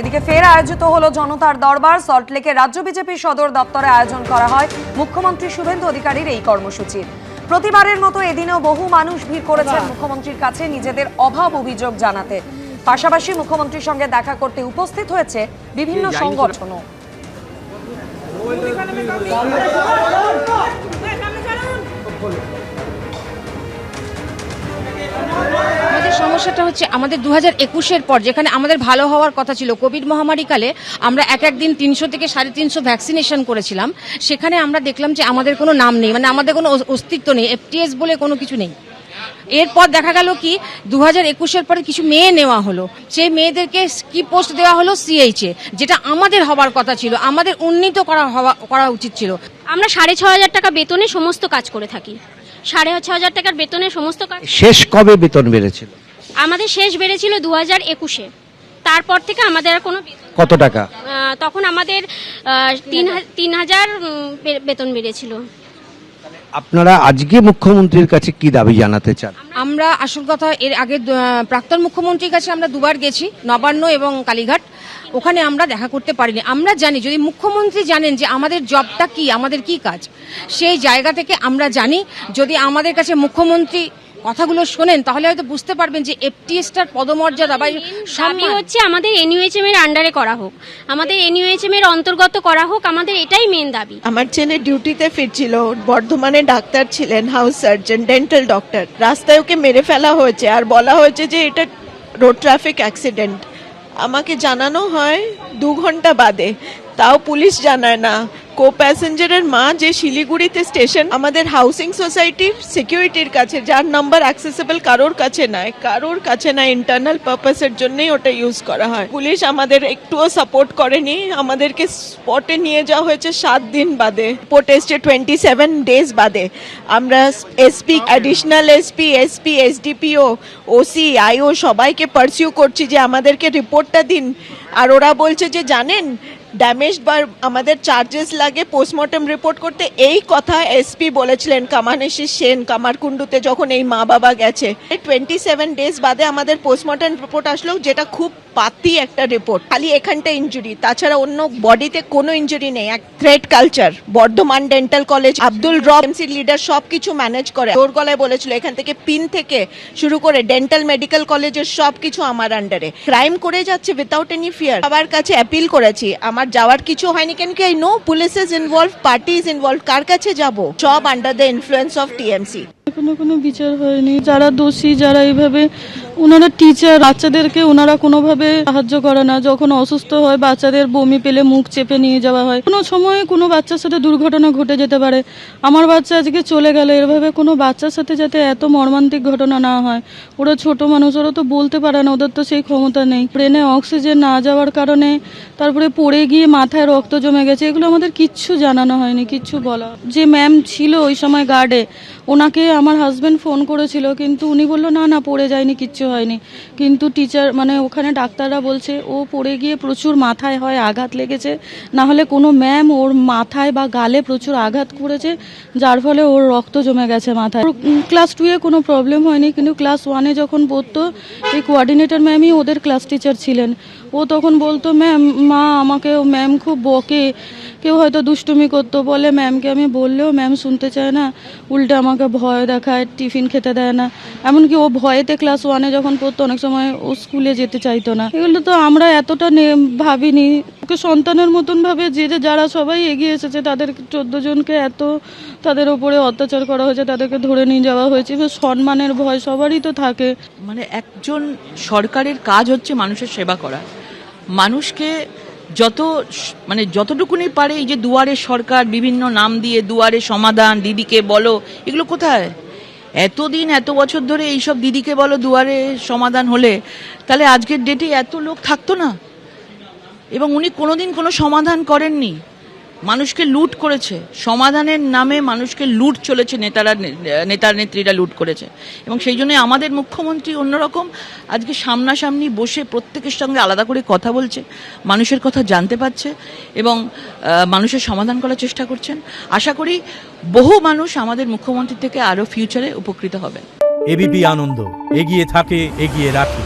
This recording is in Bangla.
এদিকে ফের আয়োজিত হলো জনতার দরবার। সল্টলেকে রাজ্য বিজেপি সদর দপ্তরে আয়োজন করা হয় মুখ্যমন্ত্রী শুভেন্দু অধিকারীর এই কর্মসূচি। প্রতিবারের মতো এদিনেও বহু মানুষ ভিড় করেছেন মুখ্যমন্ত্রীর কাছে নিজেদের অভাব অভিযোগ জানাতে। পাশাপাশি মুখ্যমন্ত্রীর সঙ্গে দেখা করতে উপস্থিত হয়েছে বিভিন্ন সংগঠনও। আমাদের সমস্যাটা হচ্ছে আমাদের 2021-এর পর যেখানে আমাদের ভালো হওয়ার কথা ছিল, কোভিড মহামারীকালে আমরা এক দিন 300 থেকে 350 ভ্যাকসিনেশন করেছিলাম, সেখানে আমরা দেখলাম যে আমাদের কোনো নাম নেই, মানে আমাদের কোনো অস্তিত্ব নেই, এফটিএস বলে কোনো কিছু নেই। এরপর দেখা গেল কি 2021-এর পরে কিছু মেয়ে নেওয়া হলো, সেই মেয়েদেরকে কি পোস্ট দেওয়া হলো সিএইচে, যেটা আমাদের হবার কথা ছিল, আমাদের উন্নীত করা উচিত ছিল। আমরা 6,500 টাকা বেতনে সমস্ত কাজ করে থাকি। 6,500 টাকার বেতনে সমস্ত কাজ। শেষ কবে বেতন বেড়েছিল? আমাদের শেষ বেড়েছিল 2021-এ। তারপর থেকে আমাদের আর কোনো কত টাকা? তখন আমাদের 3,000 বেতন বেড়েছিল। আপনারা আজকে মুখ্যমন্ত্রীর কাছে কি দাবি জানাতে চান? আমরা আসল কথা এর আগে প্রাক্তন মুখ্যমন্ত্রীর কাছে আমরা দুবার গেছি, নবান্ন এবং কালীঘাট। ওখানে আমরা দেখা করতে পারিনি। আমরা জানি যদি মুখ্যমন্ত্রী জানেন যে আমাদের জবটা কি, আমাদের কি কাজ, সেই জায়গা থেকে আমরা জানি যদি আমাদের কাছে মুখ্যমন্ত্রী কথাগুলো শোনেন তাহলে হয়তো বুঝতে পারবেন যে এফটিএসটার পদমর্যাদা বা দাবি হচ্ছে আমাদের এনইউএইচএম এর আন্ডারে করা হোক, আমাদের এনইউএইচএম এর অন্তর্গত করা হোক, আমাদের এটাই মেন দাবি। আমার ছেলে ডিউটিতে ফিরছিল, বর্ধমানে ডাক্তার ছিলেন, হাউস সার্জন, ডেন্টাল ডক্টর। রাস্তায় ওকে মেরে ফেলা হয়েছে আর বলা হয়েছে যে এটা রোড ট্রাফিক অ্যাক্সিডেন্ট। আমাকে জানানো হয় 2 ঘন্টা বাদে, তাও পুলিশ জানায় না। কো প্যাসেঞ্জারের মা যে শিলিগুড়িতে স্টেশন, আমাদের হাউসিং সোসাইটির সিকিউরিটির কাছে, যার নাম্বার অ্যাক্সেসিবল কারোর কাছে নাই, ইন্টারনাল পারপাসের জন্যই ওটা ইউজ করা হয়। পুলিশ আমাদের একটুও সাপোর্ট করেনি, আমাদেরকে স্পটে নিয়ে যাওয়া হয়েছে 7 দিন বাদে, রিপোর্ট এসছে 27 ডেজ বাদে। আমরা SP, additional SP, SDPO, OC, IO সবাইকে পারসিউ করছি যে আমাদেরকে রিপোর্টটা দিন। আর ওরা বলছে যে জানেন ড্যামেজ বা আমাদের চার্জেস লাগে পোস্টমর্টম রিপোর্ট করতে। এই কথা এসপি বলেছিলেন কামানেশি সেন কামারকুণ্ডুতে, যখন এই মা বাবা গেছে। 27 ডেজ বাদে আমাদের পোস্টমর্টম রিপোর্ট আসলো, যেটা খুব পাতি একটা রিপোর্ট। খালি এখানটা ইনজুরি, তাছাড়া অন্য বডিতে কোনো ইনজুরি নেই। এক thread culture. Bardhaman dental college, Abdul রব এমসি লিডার সব কিছু ম্যানেজ করে। জোর গলায় বলেছিল এখান থেকে পিন থেকে শুরু করে ডেন্টাল মেডিকেল কলেজের সব কিছু আমার আন্ডারে। ক্রাইম করে যাচ্ছে উইথাউট এনি ফিয়ার। সবার কাছে অ্যাপিল করেছি, আমার যাওয়ার কিছু হয়নি, কেন কি I know police is involve, party is involve, কার কাছে যাব? সব under the influence of TMC. কোনো বিচার হয়নি। যারা দোষী, যারা এইভাবে, ওনারা টিচার, বাচ্চাদেরকে ওনারা কোনোভাবে সাহায্য করে না। যখন অসুস্থ হয় বাচ্চাদের বমি পেলে মুখ চেপে নিয়ে যাওয়া হয়। কোনো সময় কোনো বাচ্চার সাথে দুর্ঘটনা ঘটে যেতে পারে। আমার বাচ্চা আজকে চলে গেল, এভাবে কোনো বাচ্চার সাথে যাতে এত মর্মান্তিক ঘটনা না হয়। ওরা ছোট মানুষ, ওরা তো বলতে পারে না, ওদের তো সেই ক্ষমতা নেই। ব্রেনে অক্সিজেন না যাওয়ার কারণে তারপরে পড়ে গিয়ে মাথায় রক্ত জমে গেছে, এগুলো আমাদের কিচ্ছু জানানো হয়নি, কিচ্ছু বলা। যে ম্যাম ছিল ওই সময় গার্ডে, ওনাকে আমার হাজব্যান্ড ফোন করেছিল, কিন্তু উনি বললো না পড়ে যায়নি, কিচ্ছু হয়নি। কিন্তু টিচার মানে ওখানে ডাক্তাররা বলছে ও পড়ে গিয়ে প্রচুর মাথায় হয় আঘাত লেগেছে, না হলে কোনো ম্যাম ওর মাথায় বা গালে প্রচুর আঘাত করেছে, যার ফলে ওর রক্ত জমে গেছে মাথায়। ক্লাস 2-এ কোনো প্রবলেম হয়নি, কিন্তু ক্লাস 1-এ যখন পড়তো এই কোঅর্ডিনেটর ম্যামই ওদের ক্লাস টিচার ছিলেন। ও তখন বলতো মা আমাকে ম্যাম খুব বকে, কেউ হয়তো দুষ্টুমি করতো বলে ম্যামকে আমি বললেও ম্যাম শুনতে চায় না, উল্টে আমাকে ভয় দেখায়, টিফিন খেতে দেয় না। এমনকি ও ভয়েতে ক্লাস 1-এ যখন পড়তো অনেক সময় ও স্কুলে যেতে চাইতো না। এগুলো তো আমরা এতটা ভাবিনি। ওকে সন্তানের মতন ভাবে যারা সবাই এগিয়ে এসেছে তাদের 14 জনকে তাদের উপরে অত্যাচার করা হয়েছে, তাদেরকে ধরে নিয়ে যাওয়া হয়েছে। সম্মানের ভয় সবারই তো থাকে। মানে একজন সরকারের কাজ হচ্ছে মানুষের সেবা করা, মানুষকে যতটুকুনি পারে। এই যে দুয়ারে সরকার, বিভিন্ন নাম দিয়ে দুয়ারে সমাধান, দিদিকে বলো, এগুলো কোথায়? এতদিন এত বছর ধরে এইসব দিদিকে বলো দুয়ারে সমাধান হলে তাহলে আজকের ডেটে এত লোক থাকতো না। এবং উনি কোনোদিন কোনো সমাধান করেননি, মানুষকে লুট করেছে। সমাধানের নামে মানুষকে লুট চলেছে, নেতা নেত্রীরা লুট করেছে। এবং সেই জন্য আমাদের মুখ্যমন্ত্রী অন্যরকম, আজকে সামনাসামনি বসে প্রত্যেকের সঙ্গে আলাদা করে কথা বলছে, মানুষের কথা জানতে পারছে এবং মানুষের সমাধান করার চেষ্টা করছেন। আশা করি বহু মানুষ আমাদের মুখ্যমন্ত্রী থেকে আরও ফিউচারে উপকৃত হবেন। এবিপি আনন্দ, এগিয়ে থাকে, এগিয়ে রাখে।